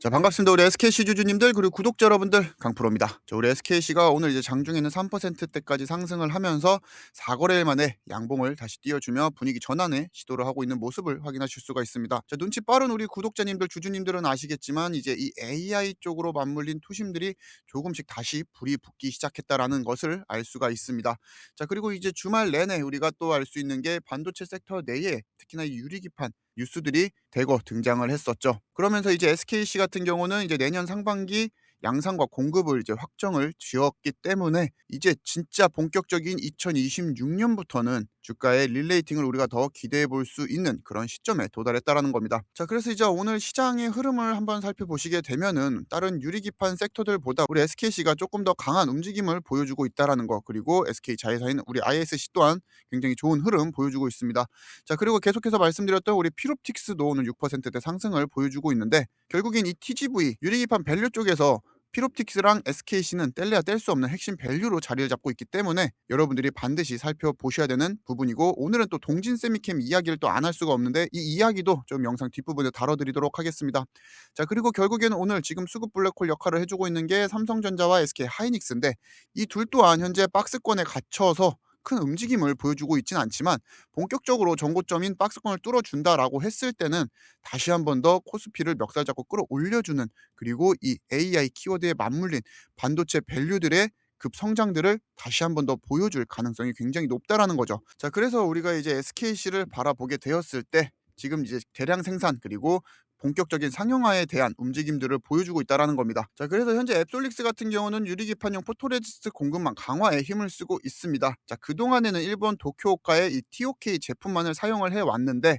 자, 반갑습니다. 우리 SKC 주주님들 그리고 구독자 여러분들, 강프로입니다. 자, 우리 SKC가 오늘 이제 장중에는 3%대까지 상승을 하면서 4거래일 만에 양봉을 다시 띄워주며 분위기 전환에 시도를 하고 있는 모습을 확인하실 수가 있습니다. 자, 눈치 빠른 우리 구독자님들, 주주님들은 아시겠지만 이제 이 AI 쪽으로 맞물린 투심들이 조금씩 다시 불이 붙기 시작했다라는 것을 알 수가 있습니다. 자, 그리고 이제 주말 내내 우리가 또 알 수 있는 게 반도체 섹터 내에 특히나 이 유리기판 뉴스들이 대거 등장을 했었죠. 그러면서 이제 SKC 같은 경우는 이제 내년 상반기 양산과 공급을 이제 확정을 지었기 때문에 이제 진짜 본격적인 2026년부터는 주가의 릴레이팅을 우리가 더 기대해 볼 수 있는 그런 시점에 도달했다라는 겁니다. 자, 그래서 이제 오늘 시장의 흐름을 한번 살펴보시게 되면은 다른 유리기판 섹터들보다 우리 SKC가 조금 더 강한 움직임을 보여주고 있다라는 거, 그리고 SK 자회사인 우리 ISC 또한 굉장히 좋은 흐름 보여주고 있습니다. 자, 그리고 계속해서 말씀드렸던 우리 피롭틱스도 오늘 6%대 상승을 보여주고 있는데, 결국엔 이 TGV 유리기판 밸류 쪽에서 피롭틱스랑 SKC는 뗄래야 뗄 수 없는 핵심 밸류로 자리를 잡고 있기 때문에 여러분들이 반드시 살펴보셔야 되는 부분이고, 오늘은 또 동진 세미캠 이야기를 또 안 할 수가 없는데 이 이야기도 좀 영상 뒷부분에 다뤄드리도록 하겠습니다. 자, 그리고 결국에는 오늘 지금 수급 블랙홀 역할을 해주고 있는 게 삼성전자와 SK 하이닉스인데, 이 둘 또한 현재 박스권에 갇혀서 큰 움직임을 보여주고 있진 않지만 본격적으로 전고점인 박스권을 뚫어준다라고 했을 때는 다시 한 번 더 코스피를 멱살 잡고 끌어올려주는, 그리고 이 AI 키워드에 맞물린 반도체 밸류들의 급성장들을 다시 한 번 더 보여줄 가능성이 굉장히 높다라는 거죠. 자, 그래서 우리가 이제 SKC를 바라보게 되었을 때 지금 이제 대량 생산 그리고 본격적인 상용화에 대한 움직임들을 보여주고 있다는 겁니다. 자, 그래서 현재 앱솔릭스 같은 경우는 유리기판용 포토레지스트 공급망 강화에 힘을 쓰고 있습니다. 자, 그동안에는 일본 도쿄오카의 이 TOK 제품만을 사용을 해왔는데,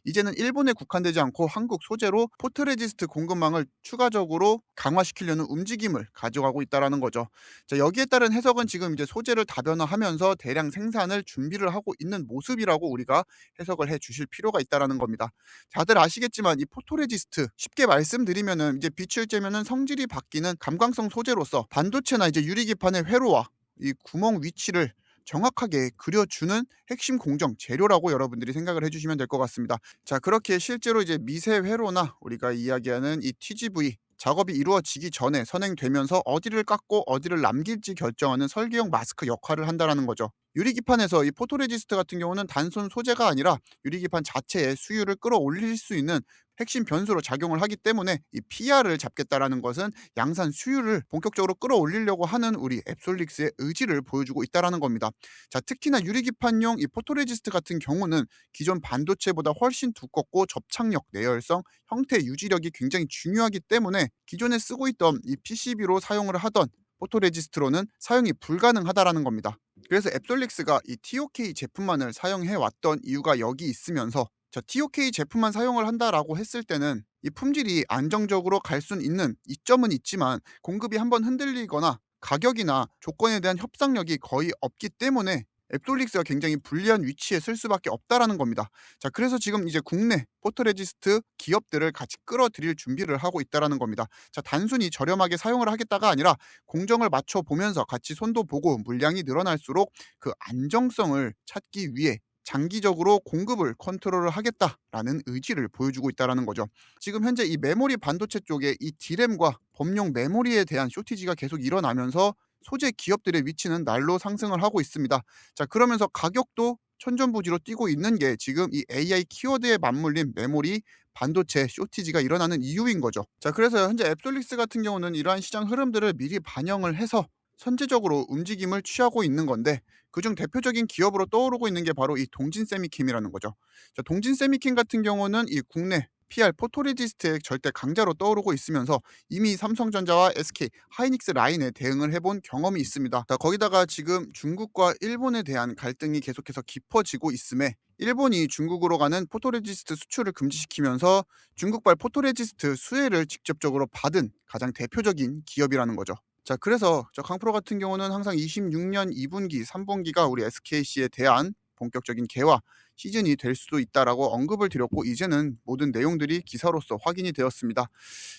이제는 일본에 국한되지 않고 한국 소재로 포토레지스트 공급망을 추가적으로 강화시키려는 움직임을 가져가고 있다는 거죠. 자, 여기에 따른 해석은 지금 이제 소재를 다변화하면서 대량 생산을 준비를 하고 있는 모습이라고 우리가 해석을 해 주실 필요가 있다는 겁니다. 다들 아시겠지만 이 포토레지스트, 쉽게 말씀드리면은 이제 빛을 쬐면은 성질이 바뀌는 감광성 소재로서 반도체나 이제 유리기판의 회로와 이 구멍 위치를 정확하게 그려주는 핵심 공정 재료라고 여러분들이 생각을 해주시면 될 것 같습니다. 자, 그렇게 실제로 이제 미세 회로나 우리가 이야기하는 이 TGV 작업이 이루어지기 전에 선행되면서 어디를 깎고 어디를 남길지 결정하는 설계형 마스크 역할을 한다는 거죠. 유리기판에서 이 포토레지스트 같은 경우는 단순 소재가 아니라 유리기판 자체의 수율을 끌어올릴 수 있는 핵심 변수로 작용을 하기 때문에 이 PR을 잡겠다라는 것은 양산 수율을 본격적으로 끌어올리려고 하는 우리 앱솔릭스의 의지를 보여주고 있다는 겁니다. 자, 특히나 유리기판용 이 포토레지스트 같은 경우는 기존 반도체보다 훨씬 두껍고 접착력, 내열성, 형태 유지력이 굉장히 중요하기 때문에 기존에 쓰고 있던 이 PCB로 사용을 하던 포토레지스트로는 사용이 불가능하다라는 겁니다. 그래서 앱솔릭스가 이 TOK 제품만을 사용해 왔던 이유가 여기 있으면서, 자, TOK 제품만 사용을 한다라고 했을 때는 이 품질이 안정적으로 갈 수는 있는 이점은 있지만 공급이 한번 흔들리거나 가격이나 조건에 대한 협상력이 거의 없기 때문에 앱솔릭스가 굉장히 불리한 위치에 쓸 수밖에 없다라는 겁니다. 자, 그래서 지금 이제 국내 포토레지스트 기업들을 같이 끌어들일 준비를 하고 있다라는 겁니다. 자, 단순히 저렴하게 사용을 하겠다가 아니라 공정을 맞춰 보면서 같이 손도 보고 물량이 늘어날수록 그 안정성을 찾기 위해 장기적으로 공급을 컨트롤을 하겠다라는 의지를 보여주고 있다는 거죠. 지금 현재 이 메모리 반도체 쪽에 이 D램과 범용 메모리에 대한 쇼티지가 계속 일어나면서 소재 기업들의 위치는 날로 상승을 하고 있습니다. 자, 그러면서 가격도 천정부지로 뛰고 있는 게 지금 이 AI 키워드에 맞물린 메모리 반도체 쇼티지가 일어나는 이유인 거죠. 자, 그래서 현재 앱솔릭스 같은 경우는 이러한 시장 흐름들을 미리 반영을 해서 선제적으로 움직임을 취하고 있는 건데, 그중 대표적인 기업으로 떠오르고 있는 게 바로 이 동진 세미캠이라는 거죠. 자, 동진 세미캠 같은 경우는 이 국내 PR 포토레지스트의 절대 강자로 떠오르고 있으면서 이미 삼성전자와 SK 하이닉스 라인에 대응을 해본 경험이 있습니다. 자, 거기다가 지금 중국과 일본에 대한 갈등이 계속해서 깊어지고 있음에 일본이 중국으로 가는 포토레지스트 수출을 금지시키면서 중국발 포토레지스트 수혜를 직접적으로 받은 가장 대표적인 기업이라는 거죠. 자, 그래서 저 강프로 같은 경우는 항상 26년 2분기, 3분기가 우리 SKC에 대한 본격적인 개화, 시즌이 될 수도 있다라고 언급을 드렸고 이제는 모든 내용들이 기사로서 확인이 되었습니다.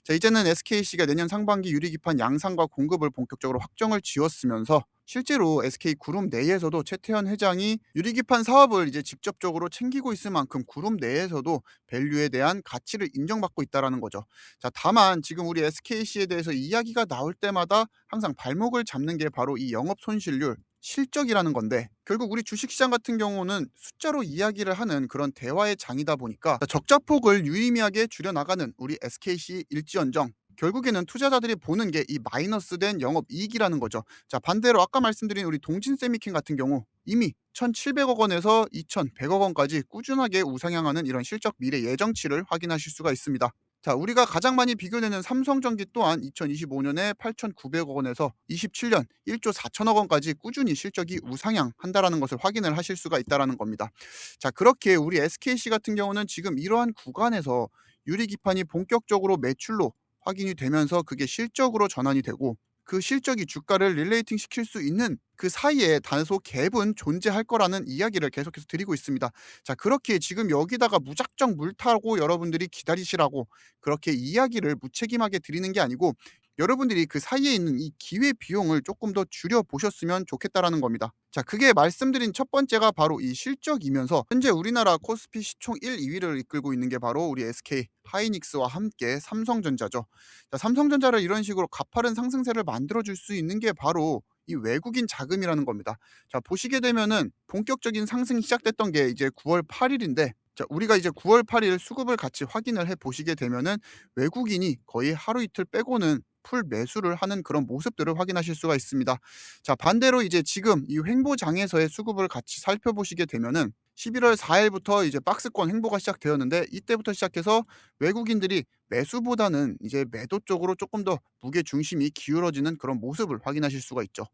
자, 이제는 SKC가 내년 상반기 유리기판 양산과 공급을 본격적으로 확정을 지었으면서 실제로 SK 그룹 내에서도 최태현 회장이 유리기판 사업을 이제 직접적으로 챙기고 있을 만큼 그룹 내에서도 밸류에 대한 가치를 인정받고 있다라는 거죠. 자, 다만 지금 우리 SKC에 대해서 이야기가 나올 때마다 항상 발목을 잡는 게 바로 이 영업 손실률, 실적이라는 건데 결국 우리 주식시장 같은 경우는 숫자로 이야기를 하는 그런 대화의 장이다 보니까 적자폭을 유의미하게 줄여나가는 우리 SKC 일지언정 결국에는 투자자들이 보는 게 이 마이너스된 영업이익이라는 거죠. 자, 반대로 아까 말씀드린 우리 동진세미킹 같은 경우 이미 1,700억 원에서 2,100억 원까지 꾸준하게 우상향하는 이런 실적 미래 예정치를 확인하실 수가 있습니다. 자, 우리가 가장 많이 비교되는 삼성전기 또한 2025년에 8,900억 원에서 27년 1조 4천억 원까지 꾸준히 실적이 우상향한다라는 것을 확인을 하실 수가 있다라는 겁니다. 자, 그렇게 우리 SKC 같은 경우는 지금 이러한 구간에서 유리기판이 본격적으로 매출로 확인이 되면서 그게 실적으로 전환이 되고 그 실적이 주가를 릴레이팅 시킬 수 있는 그 사이에 다소 갭은 존재할 거라는 이야기를 계속해서 드리고 있습니다. 자, 그렇게 지금 여기다가 무작정 물 타고 여러분들이 기다리시라고 그렇게 이야기를 무책임하게 드리는 게 아니고 여러분들이 그 사이에 있는 이 기회 비용을 조금 더 줄여 보셨으면 좋겠다라는 겁니다. 자, 그게 말씀드린 첫 번째가 바로 이 실적이면서 현재 우리나라 코스피 시총 1, 2위를 이끌고 있는 게 바로 우리 SK 하이닉스와 함께 삼성전자죠. 자, 삼성전자를 이런 식으로 가파른 상승세를 만들어 줄 수 있는 게 바로 이 외국인 자금이라는 겁니다. 자, 보시게 되면은 본격적인 상승이 시작됐던 게 이제 9월 8일인데 자, 우리가 이제 9월 8일 수급을 같이 확인을 해 보시게 되면은 외국인이 거의 하루 이틀 빼고는 풀 매수를 하는 그런 모습들을 확인하실 수가 있습니다. 자, 반대로 이제 지금 이 횡보장에서의 수급을 같이 살펴보시게 되면은 11월 4일부터 이제 박스권 횡보가 시작되었는데 이때부터 시작해서 외국인들이 매수보다는 이제 매도 쪽으로 조금 더 무게 중심이 기울어지는 그런 모습을 확인하실 수가 있죠.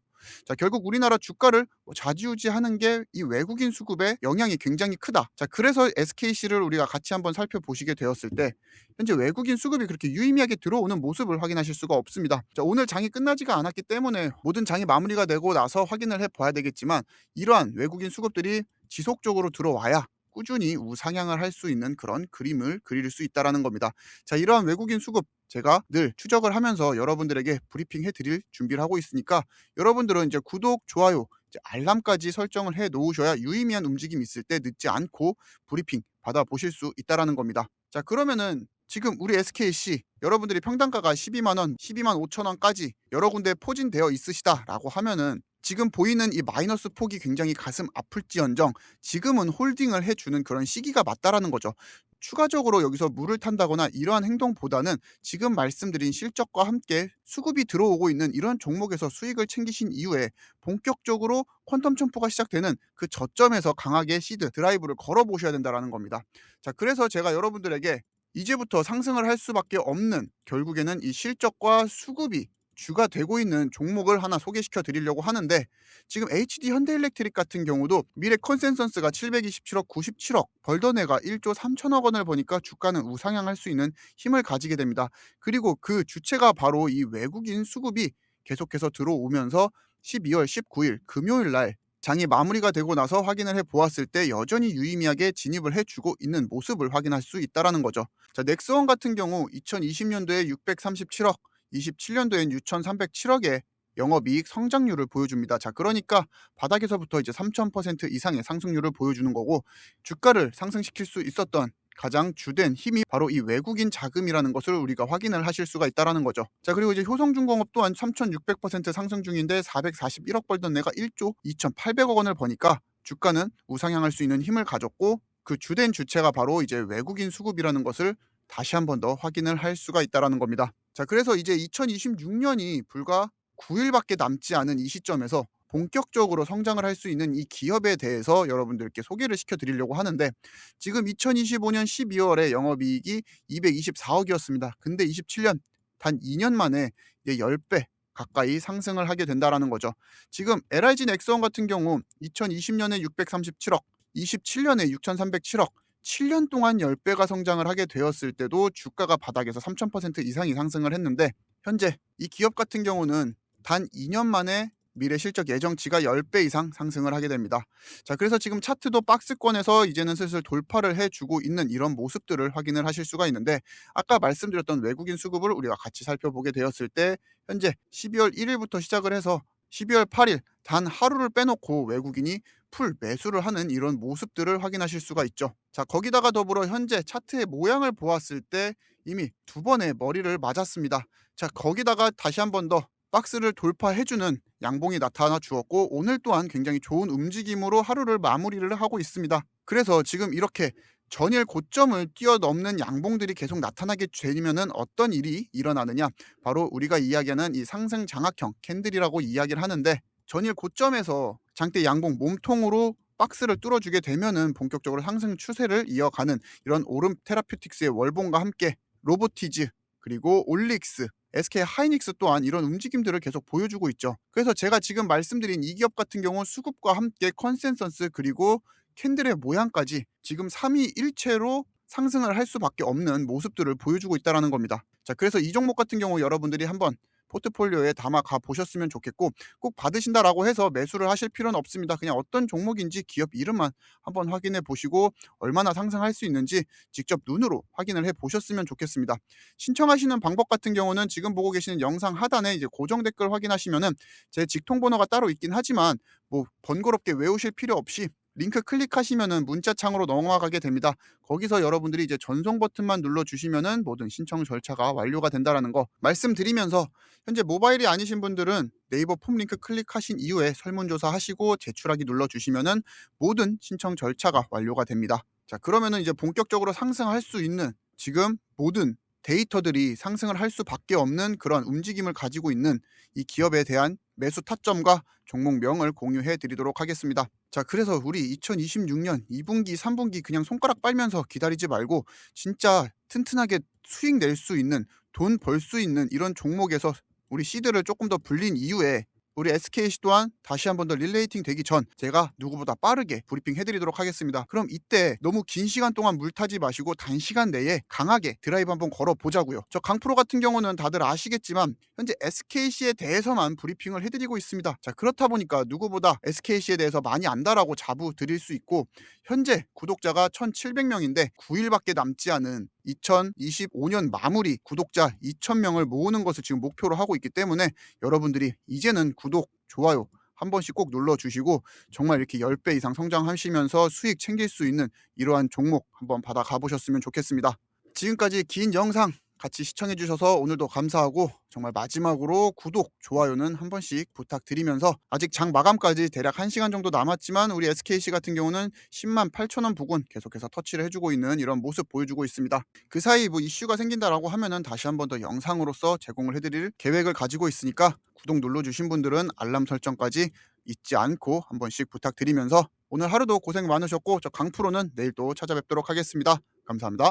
자, 결국 우리나라 주가를 좌지우지하는 게 이 외국인 수급의 영향이 굉장히 크다. 자, 그래서 SKC를 우리가 같이 한번 살펴보시게 되었을 때 현재 외국인 수급이 그렇게 유의미하게 들어오는 모습을 확인하실 수가 없습니다. 자, 오늘 장이 끝나지가 않았기 때문에 모든 장이 마무리가 되고 나서 확인을 해봐야 되겠지만 이러한 외국인 수급들이 지속적으로 들어와야 꾸준히 우상향을 할 수 있는 그런 그림을 그릴 수 있다라는 겁니다. 자, 이러한 외국인 수급 제가 늘 추적을 하면서 여러분들에게 브리핑 해드릴 준비를 하고 있으니까 여러분들은 이제 구독, 좋아요, 이제 알람까지 설정을 해 놓으셔야 유의미한 움직임이 있을 때 늦지 않고 브리핑 받아보실 수 있다라는 겁니다. 자, 그러면은 지금 우리 SKC 여러분들이 평단가가 12만 원, 12만 5천 원까지 여러 군데 포진되어 있으시다라고 하면은 지금 보이는 이 마이너스 폭이 굉장히 가슴 아플지언정 지금은 홀딩을 해주는 그런 시기가 맞다라는 거죠. 추가적으로 여기서 물을 탄다거나 이러한 행동보다는 지금 말씀드린 실적과 함께 수급이 들어오고 있는 이런 종목에서 수익을 챙기신 이후에 본격적으로 퀀텀 첨프가 시작되는 그 저점에서 강하게 시드 드라이브를 걸어 보셔야 된다는 겁니다. 자, 그래서 제가 여러분들에게 이제부터 상승을 할 수밖에 없는 결국에는 이 실적과 수급이 주가 되고 있는 종목을 하나 소개시켜 드리려고 하는데 지금 HD 현대일렉트릭 같은 경우도 미래 컨센서스가 727억 97억 벌더내가 1조 3천억 원을 보니까 주가는 우상향할 수 있는 힘을 가지게 됩니다. 그리고 그 주체가 바로 이 외국인 수급이 계속해서 들어오면서 12월 19일 금요일 날 장이 마무리가 되고 나서 확인을 해 보았을 때 여전히 유의미하게 진입을 해주고 있는 모습을 확인할 수 있다는 거죠. 자, 넥스원 같은 경우 2020년도에 637억 27년도엔 6,307억의 영업이익 성장률을 보여줍니다. 자, 그러니까 바닥에서부터 이제 3,000% 이상의 상승률을 보여주는 거고 주가를 상승시킬 수 있었던 가장 주된 힘이 바로 이 외국인 자금이라는 것을 우리가 확인을 하실 수가 있다라는 거죠. 자, 그리고 이제 효성중공업 또한 3,600% 상승 중인데 441억 벌던 내가 1조 2,800억 원을 버니까 주가는 우상향할 수 있는 힘을 가졌고 그 주된 주체가 바로 이제 외국인 수급이라는 것을 다시 한 번 더 확인을 할 수가 있다라는 겁니다. 자, 그래서 이제 2026년이 불과 9일밖에 남지 않은 이 시점에서 본격적으로 성장을 할 수 있는 이 기업에 대해서 여러분들께 소개를 시켜드리려고 하는데 지금 2025년 12월에 영업이익이 224억이었습니다. 근데 27년 단 2년 만에 이제 10배 가까이 상승을 하게 된다라는 거죠. 지금 LIG 넥스원 같은 경우 2020년에 637억, 27년에 6,307억 7년 동안 10배가 성장을 하게 되었을 때도 주가가 바닥에서 3,000% 이상이 상승을 했는데 현재 이 기업 같은 경우는 단 2년 만에 미래 실적 예정치가 10배 이상 상승을 하게 됩니다. 자, 그래서 지금 차트도 박스권에서 이제는 슬슬 돌파를 해주고 있는 이런 모습들을 확인을 하실 수가 있는데, 아까 말씀드렸던 외국인 수급을 우리가 같이 살펴보게 되었을 때 현재 12월 1일부터 시작을 해서 12월 8일 단 하루를 빼놓고 외국인이 풀 매수를 하는 이런 모습들을 확인하실 수가 있죠. 자, 거기다가 더불어 현재 차트의 모양을 보았을 때 이미 두 번의 머리를 맞았습니다. 자, 거기다가 다시 한 번 더 박스를 돌파해주는 양봉이 나타나 주었고, 오늘 또한 굉장히 좋은 움직임으로 하루를 마무리를 하고 있습니다. 그래서 지금 이렇게 전일 고점을 뛰어넘는 양봉들이 계속 나타나게 되면은 어떤 일이 일어나느냐, 바로 우리가 이야기하는 이 상승 장악형 캔들이라고 이야기를 하는데, 전일 고점에서 장대 양봉 몸통으로 박스를 뚫어주게 되면은 본격적으로 상승 추세를 이어가는 이런 오름 테라퓨틱스의 월봉과 함께 로보티즈, 그리고 올릭스, SK 하이닉스 또한 이런 움직임들을 계속 보여주고 있죠. 그래서 제가 지금 말씀드린 이 기업 같은 경우 수급과 함께 컨센서스 그리고 캔들의 모양까지 지금 3위일체로 상승을 할 수밖에 없는 모습들을 보여주고 있다는 겁니다. 자, 그래서 이 종목 같은 경우 여러분들이 한번 포트폴리오에 담아 가 보셨으면 좋겠고, 꼭 받으신다라고 해서 매수를 하실 필요는 없습니다. 그냥 어떤 종목인지 기업 이름만 한번 확인해 보시고 얼마나 상승할 수 있는지 직접 눈으로 확인을 해 보셨으면 좋겠습니다. 신청하시는 방법 같은 경우는 지금 보고 계시는 영상 하단에 이제 고정 댓글 확인하시면은 제 직통 번호가 따로 있긴 하지만 뭐 번거롭게 외우실 필요 없이 링크 클릭하시면은 문자창으로 넘어가게 됩니다. 거기서 여러분들이 이제 전송 버튼만 눌러주시면은 모든 신청 절차가 완료가 된다라는 거 말씀드리면서, 현재 모바일이 아니신 분들은 네이버 폼 링크 클릭하신 이후에 설문조사 하시고 제출하기 눌러주시면은 모든 신청 절차가 완료가 됩니다. 자, 그러면은 이제 본격적으로 상승할 수 있는, 지금 모든 데이터들이 상승을 할 수밖에 없는 그런 움직임을 가지고 있는 이 기업에 대한 매수 타점과 종목명을 공유해 드리도록 하겠습니다. 자, 그래서 우리 2026년 2분기, 3분기 그냥 손가락 빨면서 기다리지 말고 진짜 튼튼하게 수익 낼 수 있는, 돈 벌 수 있는 이런 종목에서 우리 시드를 조금 더 불린 이후에 우리 SKC 또한 다시 한 번 더 릴레이팅 되기 전 제가 누구보다 빠르게 브리핑 해드리도록 하겠습니다. 그럼 이때 너무 긴 시간 동안 물 타지 마시고 단시간 내에 강하게 드라이브 한번 걸어 보자고요. 저 강프로 같은 경우는 다들 아시겠지만 현재 SKC에 대해서만 브리핑을 해드리고 있습니다. 자, 그렇다 보니까 누구보다 SKC에 대해서 많이 안다라고 자부 드릴 수 있고, 현재 구독자가 1,700명인데 9일밖에 남지 않은 2025년 마무리 구독자 2,000명을 모으는 것을 지금 목표로 하고 있기 때문에 여러분들이 이제는 구독, 좋아요 한 번씩 꼭 눌러주시고 정말 이렇게 10배 이상 성장하시면서 수익 챙길 수 있는 이러한 종목 한번 받아 가보셨으면 좋겠습니다. 지금까지 긴 영상 같이 시청해 주셔서 오늘도 감사하고, 정말 마지막으로 구독, 좋아요는 한 번씩 부탁드리면서, 아직 장 마감까지 대략 1시간 정도 남았지만 우리 SKC 같은 경우는 10만 8천 원 부근 계속해서 터치를 해주고 있는 이런 모습 보여주고 있습니다. 그 사이 뭐 이슈가 생긴다라고 하면은 다시 한 번 더 영상으로서 제공을 해드릴 계획을 가지고 있으니까 구독 눌러주신 분들은 알람 설정까지 잊지 않고 한 번씩 부탁드리면서, 오늘 하루도 고생 많으셨고 저 강프로는 내일 또 찾아뵙도록 하겠습니다. 감사합니다.